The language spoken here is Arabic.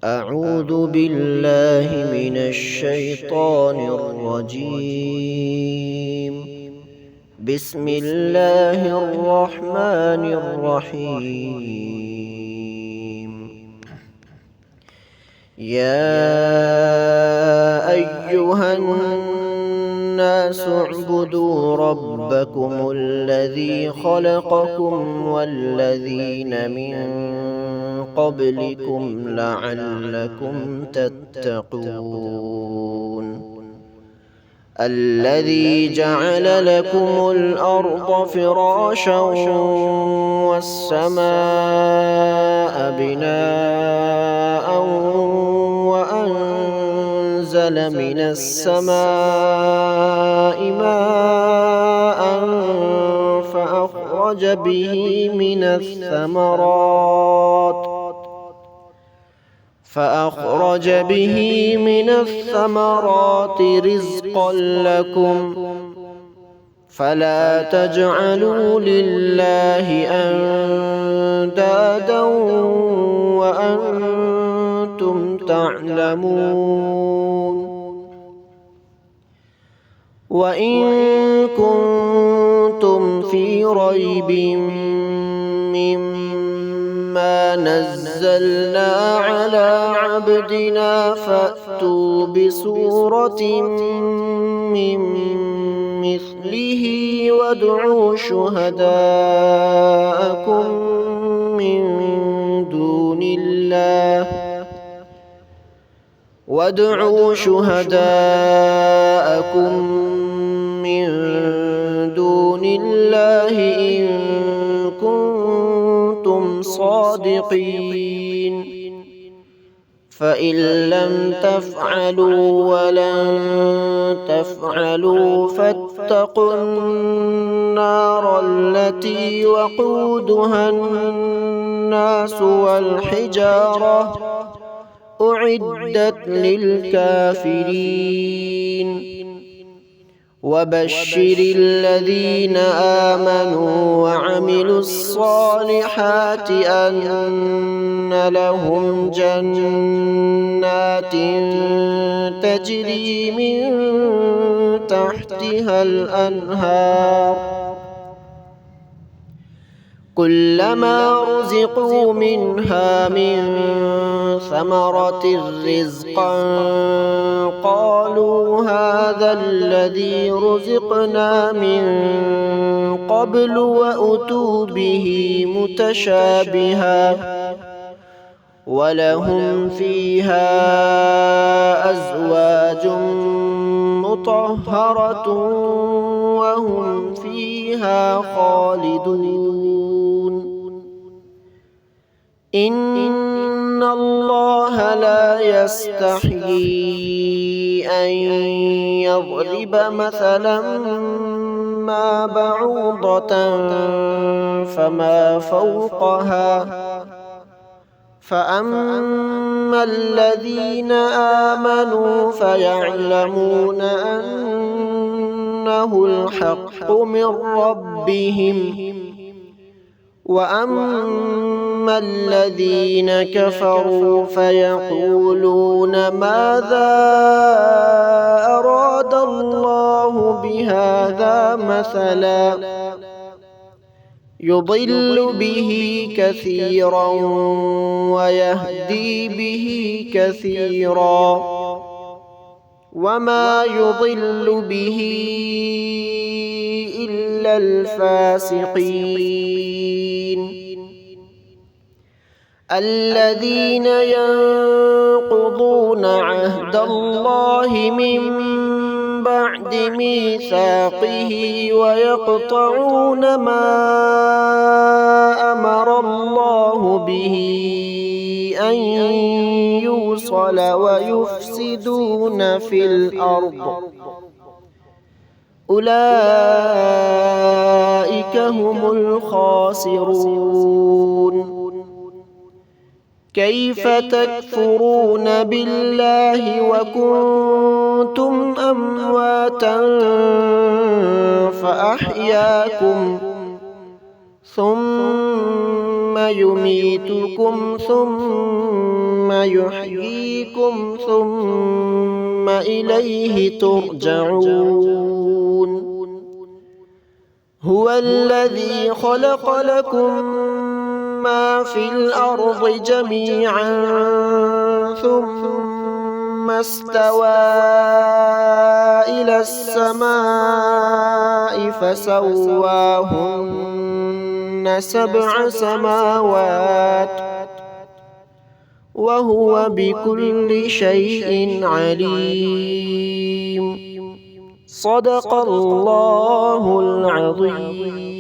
أعوذ بالله من الشيطان الرجيم. بسم الله الرحمن الرحيم. يا أيها الناس اعبدوا ربكم الذي خلقكم والذين من قبلكم لعلكم تتقون. الذي جعل لكم الأرض فراشا والسماء بناء وأنزل من السماء ماء فأخرج به من الثمرات رزقا لكم فلا تجعلوا لله أندادا وأنتم تعلمون. وإن كنتم في ريب مما نزلنا على عبدنا فأتوا بسورة من مثله وادعوا شهداءكم من دون الله إن كنتم صادقين. فإن لم تفعلوا ولن تفعلوا فاتقوا النار التي وقودها الناس والحجارة أعدت للكافرين. وبشر الذين آمنوا وعملوا الصالحات أن لهم جنات تجري من تحتها الأنهار كلما رزقوا منها من ثمرة رزقا قالوا هذا الذي رزقنا من قبل وأتوا به متشابها ولهم فيها أزواج مطهرة وهم فيها خالدون. إن الله لا يستحيي أن يضرب مثلا ما بعوضة فما فوقها فأما الذين آمنوا فيعلمون أنه الحق من ربهم وأما الذين كفروا فيقولون ماذا أراد الله بهذا مثلا يضل به كثيرا ويهدي به كثيرا وما يضل به إلا الفاسقين. الذين ينقضون عهد الله من بعد ميثاقه ويقطعون ما أمر الله به أن يوصل ويفسدون في الأرض أولئك هم الخاسرون. كيف تكفرون بالله وكنتم أمواتا فأحياكم ثم يميتكم ثم يحييكم ثم إليه ترجعون هو الذي خلق لكم ما في الأرض جميعا ثم استوى إلى السماء فسواهن 7 سماوات وهو بكل شيء عليم. صدق الله العظيم.